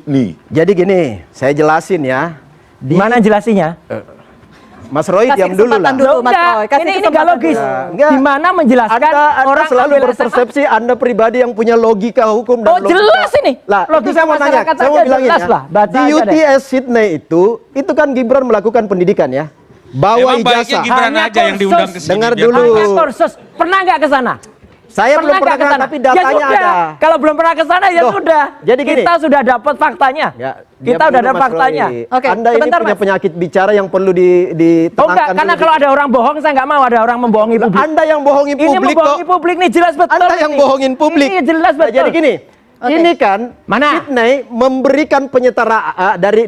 nih. Jadi gini, saya jelasin ya. Mana jelasinya? Mas Roy Kasih diam dulu lah. kesempatan dulu, Mas Enggak, Roy. Kasih ini kesempatan nggak logis. dulu. Enggak. Gimana menjelaskan Anda orang selalu ambil berpersepsi Anda pribadi yang punya logika hukum dan Oh, jelas ini. Lah, itu Logika saya mau nanya, masyarakat saya mau aja bilangin jelas ya. lah. Baca Di aja deh. UTS Sydney itu kan Gibran melakukan pendidikan ya. Bawa Emang baiknya ijazah. Gibran Hanya aja yang diundang ke sini. Dengar biar dulu. tahu. Hanya kursus. Pernah nggak ke sana? Saya belum pernah nggak ke sana? tapi datanya ya sudah. ada. Kalau belum pernah ke sana ya Loh, sudah. jadi gini. Kita sudah dapat faktanya. Ya, Kita diam udah dulu, ada Mas faktanya. Roy. Oke, Anda ini sebentar, punya Mas. penyakit bicara yang perlu Oh enggak, ditenangkan karena dulu. kalau ada orang bohong saya nggak mau ada orang membohongi publik. Anda yang bohongi Ini publik membohongi kok. publik nih jelas betul. Anda yang ini. bohongin publik. Ini jelas Nah, betul. jadi gini, Oke. ini kan Mana? Sydney memberikan penyetaraan dari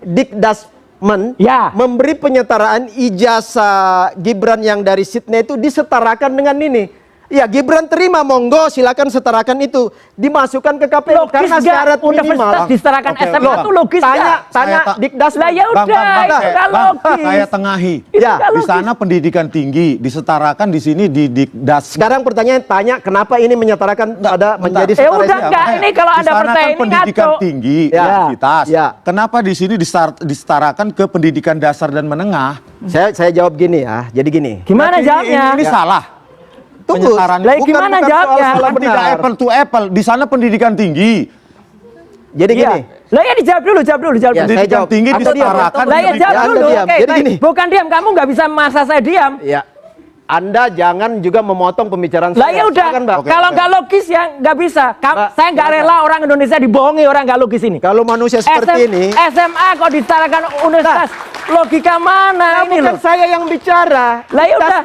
Dikdasmen Ya. memberi penyetaraan ijazah Gibran yang dari Sydney itu disetarakan dengan ini. Ya, Gibran terima, monggo silakan setarakan itu, dimasukkan ke KPU Logis karena nggak? syarat Universitas minimal. disetarakan Oke, SMA Bang. itu logis Tanya nggak? tanya Saya Dikdasmen. Lah ya udah, itu nggak logis. Saya tengahi. Ya, nggak Di logis. sana pendidikan tinggi disetarakan, di sini di Dikdas. Sekarang pertanyaan tanya kenapa ini menyetarakan pada menjadi Eh, setara udah SMA? enggak. Ini kalau Di Anda sana percaya kan ini pendidikan ngaco. tinggi, Ya. universitas. Ya. Kenapa di sini disetarakan ke pendidikan dasar dan menengah? Saya jawab gini ya. Jadi gini. Gimana Berarti jawabnya? Ini Ya. salah. Tunggu. Penyetarannya. Lah, Bukan- gimana bukan soal jawabnya? salah Kan tidak benar. apple to apple. Di sana pendidikan tinggi. Jadi Iya. gini. Lah ya dijawab dulu, jawab dulu. Ya, saya Pendidikan jawab. tinggi Anda diam. disetarakan. Lah ya dengan jawab Ya, Anda dulu. diam. Oke, Jadi baik. gini. Bukan diam, kamu nggak bisa maksa saya diam. Ya. Anda jangan juga memotong pembicaraan Lah saya. ya udah, Silakan, Mbak. Oke, kalau oke. nggak logis ya nggak bisa. Mbak, Saya nggak silakan. rela orang Indonesia dibohongi orang nggak logis ini. Kalau manusia seperti ini, SMA kok disetarakan universitas. Logika mana ini bukan loh? saya yang bicara. Lah ya udah.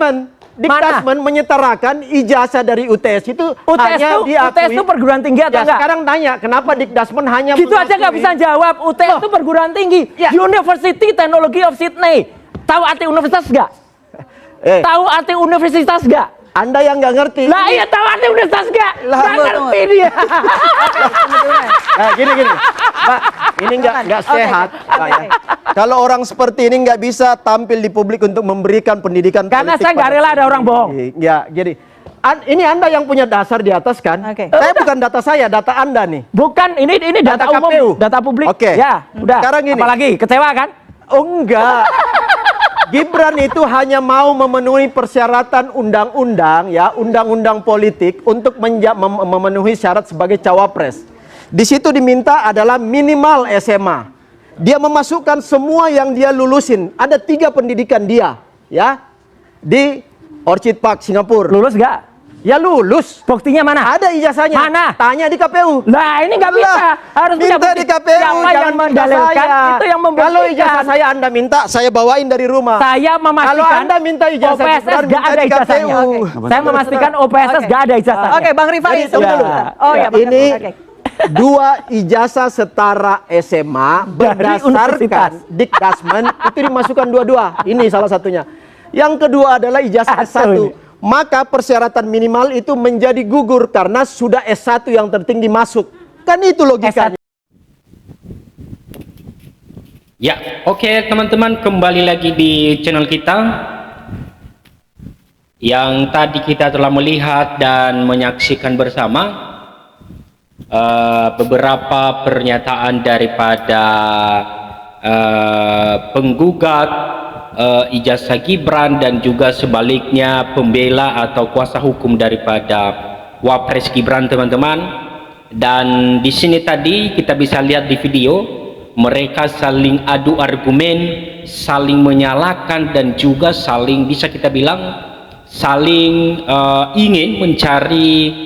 Dikdasmen menyetarakan ijazah dari UTS itu UTS hanya itu diakui. perguruan tinggi atau Ya, enggak? sekarang tanya kenapa Dikdasmen hanya Gitu aja nggak mengakui- bisa jawab. UTS itu perguruan tinggi. Ya. University Technology of Sydney. Tahu arti universitas nggak? Eh, Tahu arti universitas nggak? Anda yang nggak ngerti. Lah iya tahu arti universitas nggak? Lah, Nggak tunggu, ngerti dia. Nah, gini, Pak, ini nggak Oke. sehat, Pak, ya. Kalau orang seperti ini nggak bisa tampil di publik untuk memberikan pendidikan Karena politik saya nggak pada rela ada orang bohong. Ya, jadi ini Anda yang punya dasar di atas kan? Oke. Saya bukan data saya, data Anda nih. Bukan, ini data Data umum, KPU. data publik. Oke. Ya, udah. Sekarang gini. Apalagi kecewa kan? Oh enggak. Gibran itu hanya mau memenuhi persyaratan undang-undang ya, undang-undang politik untuk memenuhi syarat sebagai cawapres. Di situ diminta adalah minimal SMA. Dia memasukkan semua yang dia lulusin. Ada 3 pendidikan dia ya di Orchid Park Singapura. Lulus nggak? Ya lulus. Buktinya mana? Ada ijazahnya. Mana? Tanya di KPU. Lah ini nggak bisa. Lah, Harus punya minta bukti. di KPU, Siapa yang jangan minta mendalilkan saya. itu yang membuktikan. Kalau ijazah saya Anda minta, saya bawain dari rumah. Saya memastikan Kalau Anda minta ijazah OPSS Gibran, nggak minta ada di ijazahnya. KPU. Oke. Saya memastikan OPSS Oke. nggak ada ijazahnya. Oke, Bang Rifai, Jadi, tunggu ya. dulu. Oh ya, Bang Ini Rifai. Oke. 2 ijazah setara SMA Dari berdasarkan universitas. Dikdasmen itu dimasukkan dua-dua. Ini salah satunya. Yang kedua adalah ijazah Satu S1. ini. Maka persyaratan minimal itu menjadi gugur karena sudah S1 yang tertinggi masuk. Kan itu logikanya. Ya, oke teman-teman, kembali lagi di channel kita. Yang tadi kita telah melihat dan menyaksikan bersama beberapa pernyataan daripada penggugat ijazah Gibran dan juga sebaliknya pembela atau kuasa hukum daripada Wapres Gibran, teman-teman. Dan di sini tadi kita bisa lihat di video mereka saling adu argumen, saling menyalahkan dan juga saling bisa kita bilang saling ingin mencari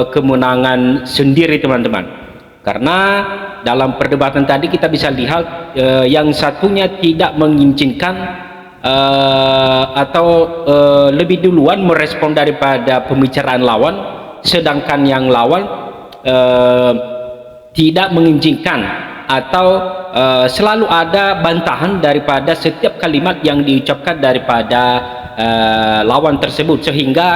kemenangan sendiri, teman-teman. Karena dalam perdebatan tadi kita bisa lihat yang satunya tidak mengizinkan atau lebih duluan merespon daripada pembicaraan lawan, sedangkan yang lawan tidak mengizinkan atau selalu ada bantahan daripada setiap kalimat yang diucapkan daripada lawan tersebut, sehingga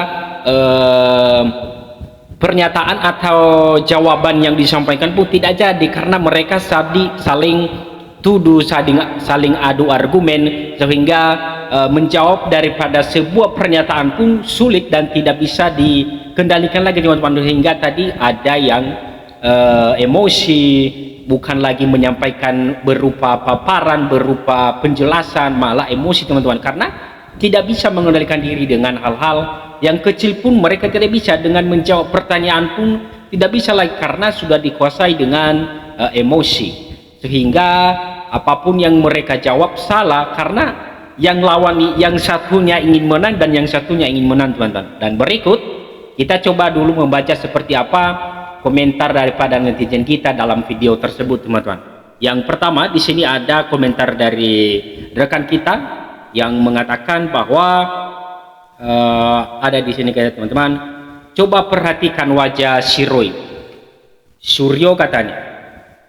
pernyataan atau jawaban yang disampaikan pun tidak jadi karena mereka saling tuduh, saling adu argumen, sehingga menjawab daripada sebuah pernyataan pun sulit dan tidak bisa dikendalikan lagi, teman-teman. Sehingga tadi ada yang emosi, bukan lagi menyampaikan berupa paparan, berupa penjelasan, malah emosi teman-teman, karena tidak bisa mengendalikan diri dengan hal-hal yang kecil pun mereka tidak bisa, dengan menjawab pertanyaan pun tidak bisa lagi karena sudah dikuasai dengan emosi, sehingga apapun yang mereka jawab salah karena yang lawan, yang satunya ingin menang dan yang satunya ingin menang teman-teman. Dan berikut kita coba dulu membaca seperti apa komentar daripada netizen kita dalam video tersebut teman-teman. Yang pertama di sini ada komentar dari rekan kita yang mengatakan bahwa ada di sini kayak teman-teman, coba perhatikan wajah si Roy Suryo, katanya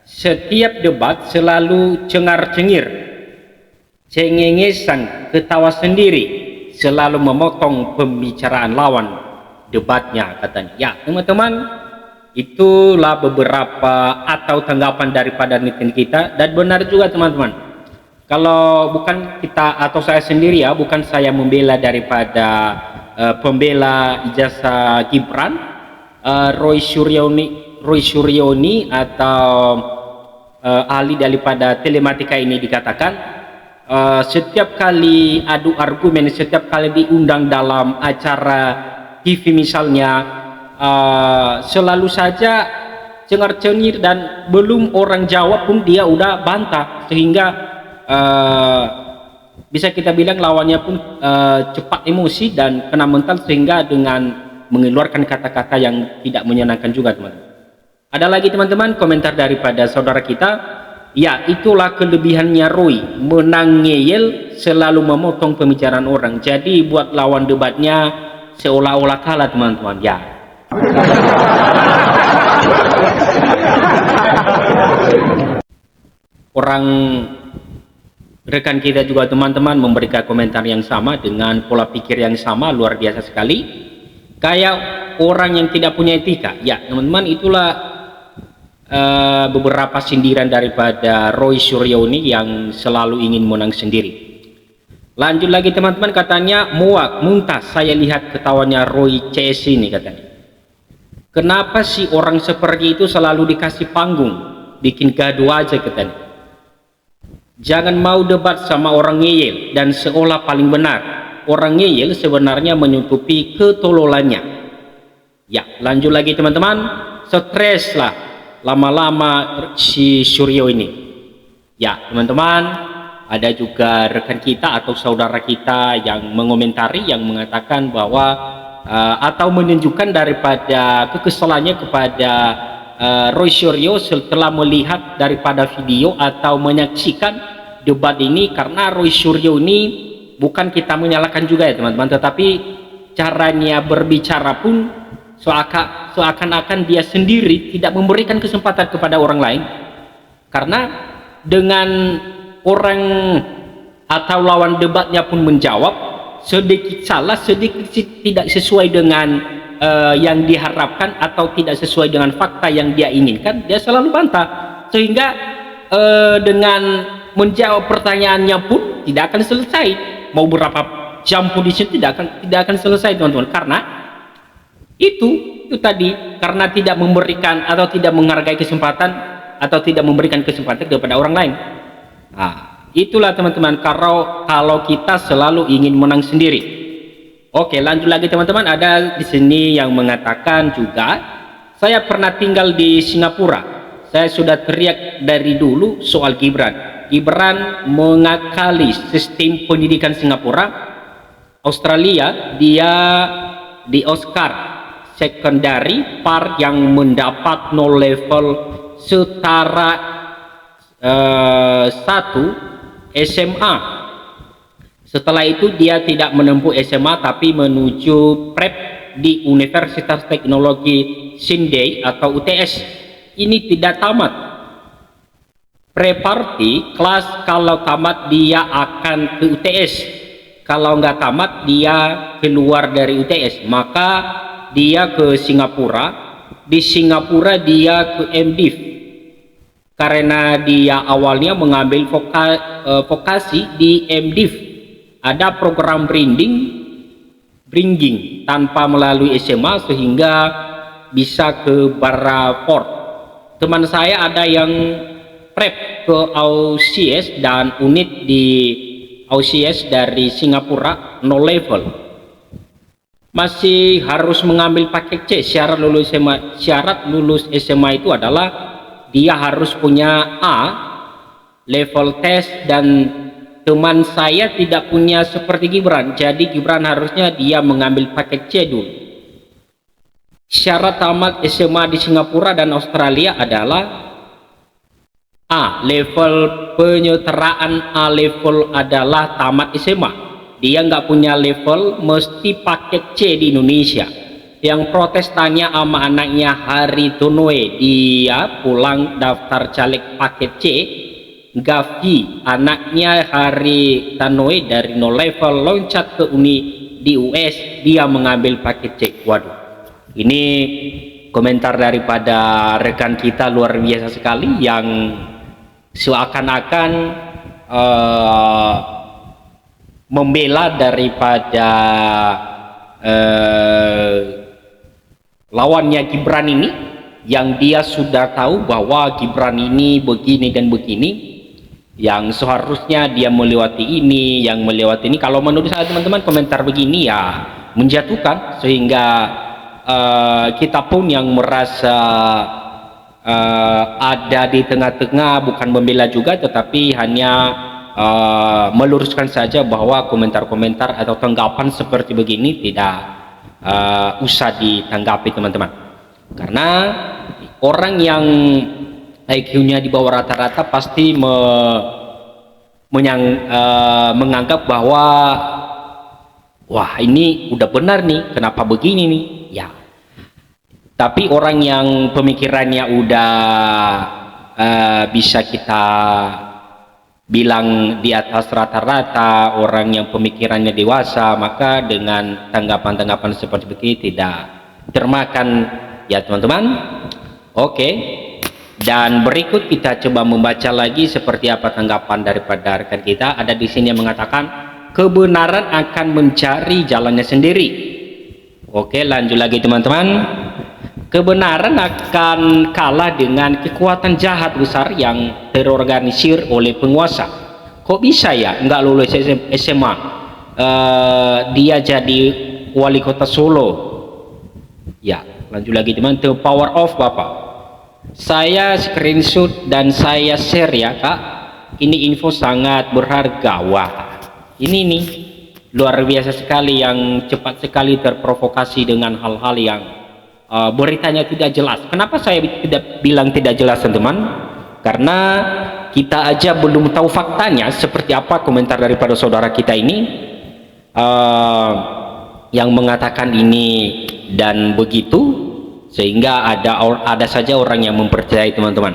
setiap debat selalu cengar-cengir, cengengesan, ketawa sendiri, selalu memotong pembicaraan lawan debatnya, katanya. Ya teman-teman, itulah beberapa atau tanggapan daripada netizen kita, dan benar juga teman-teman, kalau bukan kita atau saya sendiri ya, bukan saya membela daripada pembela ijazah Gibran, Roy Suryoni atau ahli daripada telematika ini dikatakan, setiap kali adu argumen, setiap kali diundang dalam acara TV misalnya, selalu saja cengar-cengir dan belum orang jawab pun dia udah bantah, sehingga bisa kita bilang lawannya pun cepat emosi dan kena mental, sehingga dengan mengeluarkan kata-kata yang tidak menyenangkan juga teman-teman. Ada lagi teman-teman komentar daripada saudara kita, ya itulah kelebihannya Roy, menang ngeyel, selalu memotong pembicaraan orang, jadi buat lawan debatnya seolah-olah kalah teman-teman. Ya orang rekan kita juga teman-teman memberikan komentar yang sama dengan pola pikir yang sama, luar biasa sekali, kayak orang yang tidak punya etika. Ya teman-teman, itulah beberapa sindiran daripada Roy Suryoni yang selalu ingin menang sendiri. Lanjut lagi teman-teman, katanya muak muntah saya lihat ketawanya Roy CS ini, katanya. Kenapa sih orang seperti itu selalu dikasih panggung, bikin gaduh aja, katanya. Jangan mau debat sama orang ngeyel dan seolah paling benar. Orang ngeyel sebenarnya menutupi ketololannya. Ya lanjut lagi teman-teman, stres lah lama-lama si Suryo ini. Ya teman-teman, ada juga rekan kita atau saudara kita yang mengomentari, yang mengatakan bahwa atau menunjukkan daripada kekesalannya kepada Roy Suryo setelah melihat daripada video atau menyaksikan debat ini, karena Roy Suryo ini bukan kita menyalahkan juga ya teman-teman, tetapi caranya berbicara pun seakan-akan dia sendiri tidak memberikan kesempatan kepada orang lain, karena dengan orang atau lawan debatnya pun menjawab, sedikit salah, sedikit tidak sesuai dengan yang diharapkan atau tidak sesuai dengan fakta yang dia inginkan, dia selalu bantah, sehingga dengan menjawab pertanyaannya pun tidak akan selesai, mau berapa jam pun di sini tidak akan selesai teman-teman, karena itu tadi, karena tidak memberikan atau tidak menghargai kesempatan atau tidak memberikan kesempatan kepada orang lain. Nah, itulah teman-teman, kalau kita selalu ingin menang sendiri. Oke, lanjut lagi teman-teman, ada di sini yang mengatakan juga, saya pernah tinggal di Singapura, saya sudah teriak dari dulu soal Gibran mengakali sistem pendidikan Singapura. Australia, dia di Oscar secondary part yang mendapat 0 level setara 1 SMA. Setelah itu dia tidak menempuh SMA tapi menuju prep di Universitas Teknologi Sydney atau UTS. Ini tidak tamat pre-party kelas, kalau tamat dia akan ke UTS, kalau nggak tamat dia keluar dari UTS, maka dia ke Singapura. Di Singapura dia ke MDiv karena dia awalnya mengambil vokasi di MDiv, ada program bringing tanpa melalui SMA sehingga bisa ke Barraford teman saya ada yang prep ke OCS dan unit di OCS dari Singapura no level, masih harus mengambil paket C. Syarat lulus SMA itu adalah dia harus punya A level tes, dan teman saya tidak punya seperti Gibran. Jadi Gibran harusnya dia mengambil paket C dulu. Syarat tamat SMA di Singapura dan Australia adalah A level, penyertaan A level adalah tamat SMA. Dia nggak punya level, mesti paket C di Indonesia. Yang protes tanya sama anaknya Hari Tonoe, dia pulang daftar caleg paket C. Gavi, anaknya Hari Tanoe dari no level loncat ke uni di US, dia mengambil paket C. Waduh, ini komentar daripada rekan kita luar biasa sekali, yang seakan-akan membela daripada lawannya Gibran ini, yang dia sudah tahu bahwa Gibran ini begini dan begini, yang seharusnya dia melewati ini, yang melewati ini. Kalau menurut saya teman-teman, komentar begini ya menjatuhkan, sehingga kita pun yang merasa ada di tengah-tengah, bukan membela juga, tetapi hanya meluruskan saja bahwa komentar-komentar atau tanggapan seperti begini tidak usah ditanggapi teman-teman, karena orang yang IQ-nya di bawah rata-rata pasti menganggap bahwa wah ini udah benar nih, kenapa begini nih ya. Tapi orang yang pemikirannya udah bisa kita bilang di atas rata-rata, orang yang pemikirannya dewasa, maka dengan tanggapan-tanggapan seperti begini tidak termakan ya teman-teman. Oke, dan berikut kita coba membaca lagi seperti apa tanggapan daripada rekan kita. Ada di sini yang mengatakan kebenaran akan mencari jalannya sendiri. Oke, lanjut lagi teman-teman. Kebenaran akan kalah dengan kekuatan jahat besar yang terorganisir oleh penguasa. Kok bisa ya nggak lulus SMA dia jadi wali kota Solo? Ya, lanjut lagi teman. The power of Bapak. Saya screenshot dan saya share ya Kak. Ini info sangat berharga. Wah, ini nih luar biasa sekali, yang cepat sekali terprovokasi dengan hal-hal yang beritanya tidak jelas. Kenapa saya tidak bilang tidak jelas teman-teman? Karena kita aja belum tahu faktanya seperti apa komentar daripada saudara kita ini yang mengatakan ini dan begitu, sehingga ada saja orang yang mempercayai teman-teman.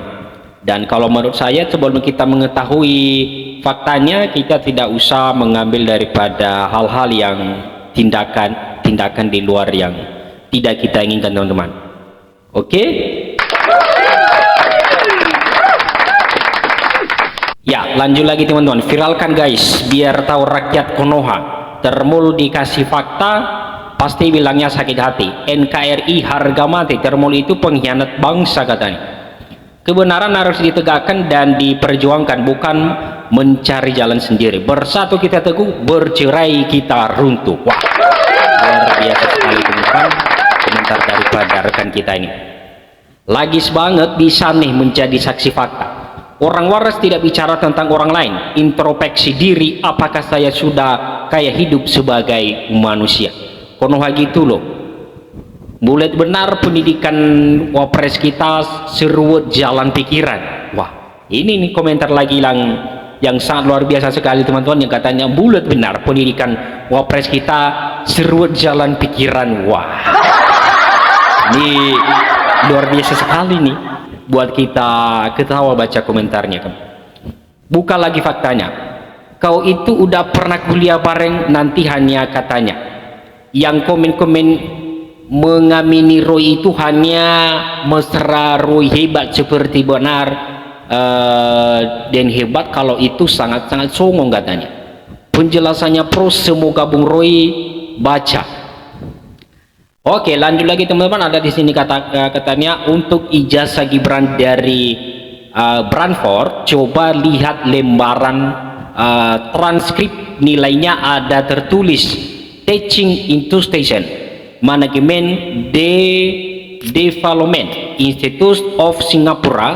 Dan kalau menurut saya, sebelum kita mengetahui faktanya, kita tidak usah mengambil daripada hal-hal yang tindakan di luar yang tidak kita inginkan teman-teman. Oke? Ya, lanjut lagi teman-teman. Viralkan guys, biar tahu rakyat Konoha. Termul dikasih fakta, pasti bilangnya sakit hati. NKRI harga mati. Termul itu pengkhianat bangsa katanya. Kebenaran harus ditegakkan dan diperjuangkan, bukan mencari jalan sendiri. Bersatu kita teguh, bercerai kita runtuh. Wah, luar biasa sekali teman-teman komentar daripada rekan kita ini. Lagis banget bisa nih menjadi saksi fakta. Orang waras tidak bicara tentang orang lain, introspeksi diri, apakah saya sudah kayak hidup sebagai manusia. Konoha gitu loh. Bulat benar pendidikan wapres kita seruat jalan pikiran. Wah, ini nih komentar lagi yang sangat luar biasa sekali teman-teman, yang katanya bulat benar pendidikan wapres kita seruat jalan pikiran. Wah, ini luar biasa sekali nih buat kita ketawa baca komentarnya. Buka lagi faktanya. Kau itu udah pernah kuliah bareng, nanti hanya katanya. Yang komen-komen mengamini Roy itu hanya mesra Roy hebat seperti benar dan hebat, kalau itu sangat-sangat songong katanya. Penjelasannya pros, semoga Bung Roy baca. Oke, lanjut lagi teman-teman. Ada di sini katanya untuk ijazah Gibran dari Brantford, coba lihat lembaran transkrip, nilainya ada tertulis Teaching Institution Management Development Institute of Singapura.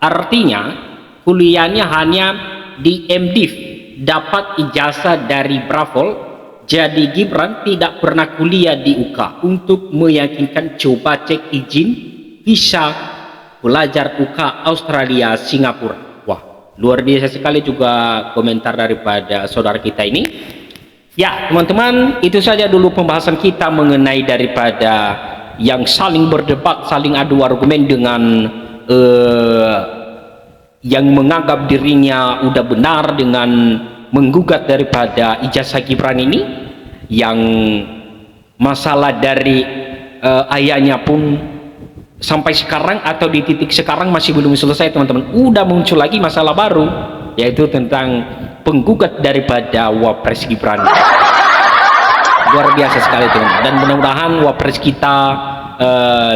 Artinya kuliahnya hanya di MDiv, dapat ijazah dari Brantford. Jadi Gibran tidak pernah kuliah di UK. Untuk meyakinkan, coba cek izin bisa belajar UK Australia Singapura. Wah, luar biasa sekali juga komentar daripada saudara kita ini. Ya teman-teman, itu saja dulu pembahasan kita mengenai daripada yang saling berdebat, saling adu argumen dengan yang menganggap dirinya udah benar dengan menggugat daripada ijazah Gibran ini, yang masalah dari ayahnya pun sampai sekarang atau di titik sekarang masih belum selesai teman-teman. Udah muncul lagi masalah baru, yaitu tentang penggugat daripada Wapres Gibran. Luar biasa sekali teman-teman. Dan mudah-mudahan Wapres kita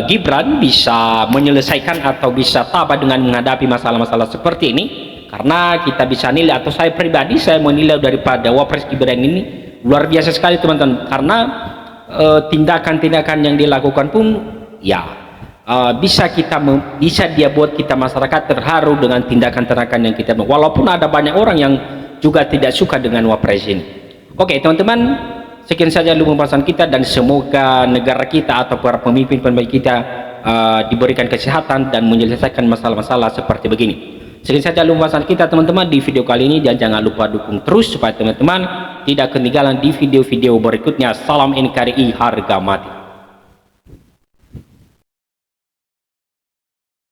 Gibran bisa menyelesaikan atau bisa tabah dengan menghadapi masalah-masalah seperti ini. Karena kita bisa nilai, atau saya pribadi saya menilai daripada Wapres Gibran ini luar biasa sekali teman-teman, karena tindakan-tindakan yang dilakukan pun ya bisa dia buat kita masyarakat terharu dengan tindakan-tindakan yang kita, walaupun ada banyak orang yang juga tidak suka dengan Wapres ini. Oke teman-teman, sekian saja dulu pembahasan kita, dan semoga negara kita atau para pemimpin-pemimpin kita diberikan kesehatan dan menyelesaikan masalah-masalah seperti begini. Sekian saja pembahasan kita teman-teman di video kali ini, dan jangan lupa dukung terus supaya teman-teman tidak ketinggalan di video-video berikutnya. Salam NKRI harga mati.